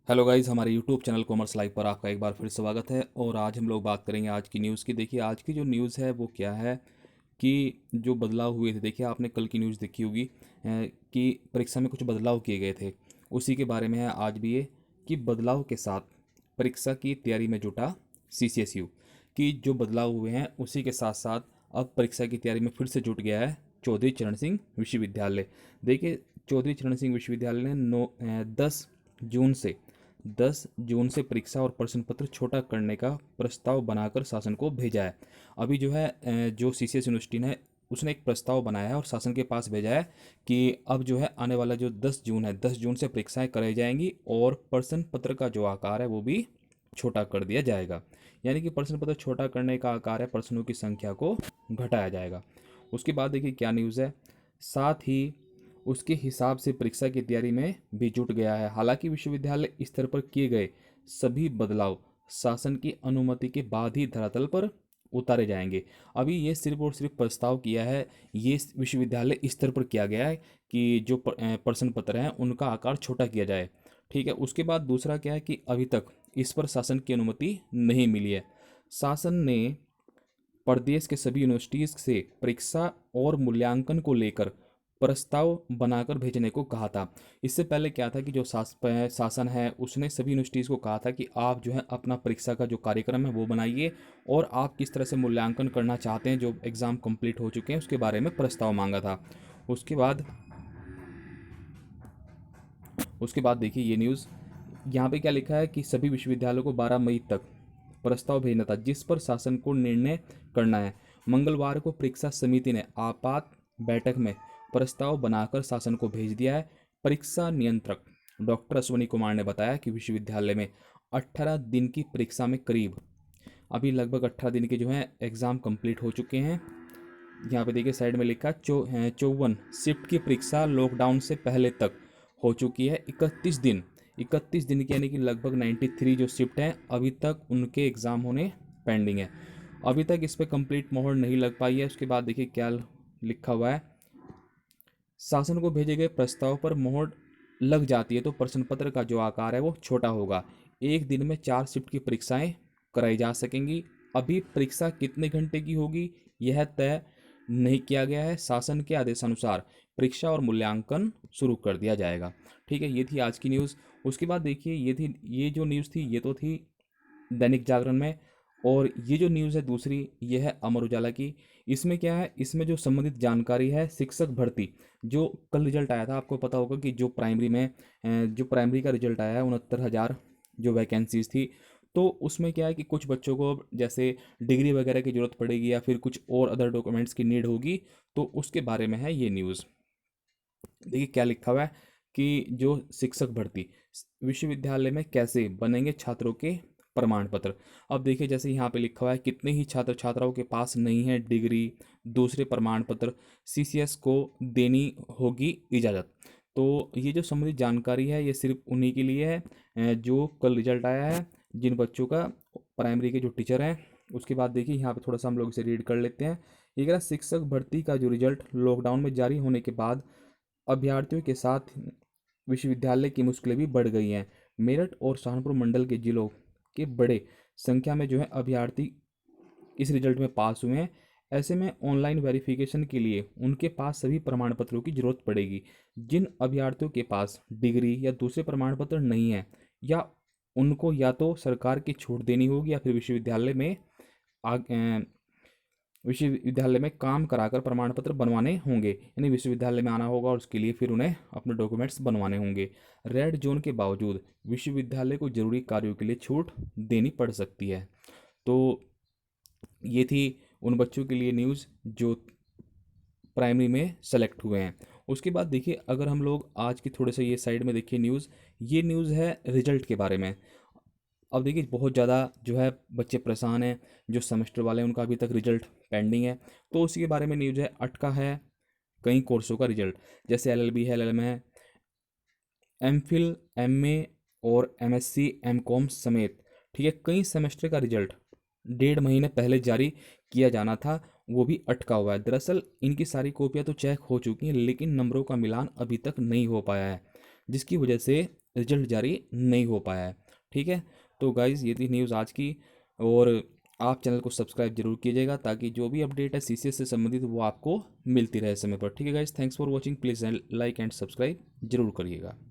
Hello guys, हमारे YouTube channel commerce live पर आपका एक बार फिर स्वागत है। और आज हम लोग बात करेंगे आज की न्यूज़ की। देखिए, आज की जो न्यूज़ है वो क्या है कि जो बदलाव हुए थे। देखिए, आपने कल की न्यूज़ देखी होगी कि परीक्षा में कुछ बदलाव किए गए थे। उसी के बारे में है आज भी ये कि बदलाव के साथ परीक्षा की तैयारी में जुटा CCSU की जो बदलाव हुए हैं उसी के साथ साथ अब परीक्षा की तैयारी में फिर से जुट गया है चौधरी चरण सिंह विश्वविद्यालय। देखिए, चौधरी चरण सिंह विश्वविद्यालय ने 10 जून से परीक्षा और प्रश्न पत्र छोटा करने का प्रस्ताव बनाकर शासन को भेजा है। अभी जो है जो CCS यूनिवर्सिटी ने उसने एक प्रस्ताव बनाया है और शासन के पास भेजा है कि अब जो है आने वाला जो 10 जून है, 10 जून से परीक्षाएं कराई जाएंगी और प्रश्न पत्र का जो आकार है वो भी छोटा कर दिया जाएगा। यानी कि प्रश्न पत्र छोटा करने का आकार है, प्रश्नों की संख्या को घटाया जाएगा। उसके बाद देखिए क्या न्यूज़ है। साथ ही उसके हिसाब से परीक्षा की तैयारी में भी जुट गया है। हालांकि विश्वविद्यालय स्तर पर किए गए सभी बदलाव शासन की अनुमति के बाद ही धरातल पर उतारे जाएंगे। अभी ये सिर्फ और सिर्फ प्रस्ताव किया है, ये विश्वविद्यालय स्तर पर किया गया है कि जो प्रश्न पत्र हैं उनका आकार छोटा किया जाए। ठीक है। उसके बाद दूसरा क्या है कि अभी तक इस पर शासन की अनुमति नहीं मिली है। शासन ने प्रदेश के सभी यूनिवर्सिटीज से परीक्षा और मूल्यांकन को लेकर प्रस्ताव बनाकर भेजने को कहा था। इससे पहले क्या था कि जो शासन है उसने सभी यूनिवर्सिटीज़ को कहा था कि आप जो है अपना परीक्षा का जो कार्यक्रम है वो बनाइए और आप किस तरह से मूल्यांकन करना चाहते हैं, जो एग्ज़ाम कंप्लीट हो चुके हैं उसके बारे में प्रस्ताव मांगा था। उसके बाद उसके बाद देखिए ये न्यूज़ यहाँ पे क्या लिखा है कि सभी विश्वविद्यालयों को 12 मई तक प्रस्ताव भेजना था जिस पर शासन को निर्णय करना है। मंगलवार को परीक्षा समिति ने आपात बैठक में प्रस्ताव बनाकर शासन को भेज दिया है। परीक्षा नियंत्रक डॉक्टर अश्वनी कुमार ने बताया कि विश्वविद्यालय में 18 दिन की परीक्षा में करीब अभी लगभग 18 दिन के जो हैं एग्ज़ाम कंप्लीट हो चुके हैं। यहाँ पे देखिए साइड में लिखा 54 शिफ्ट की परीक्षा लॉकडाउन से पहले तक हो चुकी है। 31 दिन की यानी कि लगभग 93 जो शिफ्ट हैं अभी तक उनके एग्ज़ाम होने पेंडिंग है। अभी तक इस पर कंप्लीट मोहर नहीं लग पाई है। उसके बाद देखिए क्या लिखा हुआ है। शासन को भेजे गए प्रस्ताव पर मोहर लग जाती है तो प्रश्न पत्र का जो आकार है वो छोटा होगा। एक दिन में 4 शिफ्ट की परीक्षाएं कराई जा सकेंगी। अभी परीक्षा कितने घंटे की होगी यह तय नहीं किया गया है। शासन के आदेशानुसार परीक्षा और मूल्यांकन शुरू कर दिया जाएगा। ठीक है, ये थी आज की न्यूज़। उसके बाद देखिए ये जो न्यूज़ थी ये तो थी दैनिक जागरण में। और ये जो न्यूज़ है दूसरी ये है अमर उजाला की। इसमें क्या है, इसमें जो संबंधित जानकारी है शिक्षक भर्ती जो कल रिजल्ट आया था, आपको पता होगा कि जो प्राइमरी का रिजल्ट आया है 69,000 जो वैकेंसीज थी। तो उसमें क्या है कि कुछ बच्चों को जैसे डिग्री वगैरह की ज़रूरत पड़ेगी या फिर कुछ और अदर डॉक्यूमेंट्स की नीड होगी, तो उसके बारे में है ये न्यूज़। देखिए क्या लिखा हुआ है कि जो शिक्षक भर्ती विश्वविद्यालय में कैसे बनेंगे छात्रों के प्रमाण पत्र। अब देखिए जैसे यहाँ पे लिखा हुआ है कितने ही छात्र छात्राओं के पास नहीं है डिग्री दूसरे प्रमाण पत्र, CCS को देनी होगी इजाज़त। तो ये जो संबंधित जानकारी है ये सिर्फ उन्हीं के लिए है जो कल रिजल्ट आया है, जिन बच्चों का प्राइमरी के जो टीचर हैं। उसके बाद देखिए यहाँ पे थोड़ा सा हम लोग इसे रीड कर लेते हैं। ये कह रहा है, शिक्षक भर्ती का जो रिजल्ट लॉकडाउन में जारी होने के बाद अभ्यर्थियों के साथ विश्वविद्यालय की मुश्किलें भी बढ़ गई हैं। मेरठ और सहारनपुर मंडल के जिलों के बड़े संख्या में जो है अभ्यर्थी इस रिजल्ट में पास हुए हैं। ऐसे में ऑनलाइन वेरिफिकेशन के लिए उनके पास सभी प्रमाण पत्रों की जरूरत पड़ेगी। जिन अभ्यर्थियों के पास डिग्री या दूसरे प्रमाण पत्र नहीं है या उनको या तो सरकार की छूट देनी होगी या फिर विश्वविद्यालय में काम कराकर प्रमाण पत्र बनवाने होंगे। यानी विश्वविद्यालय में आना होगा और उसके लिए फिर उन्हें अपने डॉक्यूमेंट्स बनवाने होंगे। रेड जोन के बावजूद विश्वविद्यालय को जरूरी कार्यों के लिए छूट देनी पड़ सकती है। तो ये थी उन बच्चों के लिए न्यूज़ जो प्राइमरी में सेलेक्ट हुए हैं। उसके बाद देखिए अगर हम लोग आज की थोड़े से ये साइड में देखिए न्यूज़, ये न्यूज़ है रिजल्ट के बारे में। अब देखिए बहुत ज़्यादा जो है बच्चे परेशान हैं, जो सेमेस्टर वाले हैं उनका अभी तक रिजल्ट पेंडिंग है। तो उसी के बारे में न्यूज़ है। अटका है कई कोर्सों का रिजल्ट, जैसे LLB है, LLM है, MPhil, MA और MSc MCOM समेत। ठीक है, कई सेमेस्टर का रिजल्ट 1.5 महीने पहले जारी किया जाना था, वो भी अटका हुआ है। दरअसल इनकी सारी कॉपियाँ तो चेक हो चुकी हैं लेकिन नंबरों का मिलान अभी तक नहीं हो पाया है, जिसकी वजह से रिजल्ट जारी नहीं हो पाया है। ठीक है, तो गाइज़ ये थी न्यूज़ आज की। और आप चैनल को सब्सक्राइब जरूर कीजिएगा ताकि जो भी अपडेट है सीसीएस से संबंधित वो आपको मिलती रहे समय पर। ठीक है guys, thanks for watching, please like and subscribe जरूर करिएगा।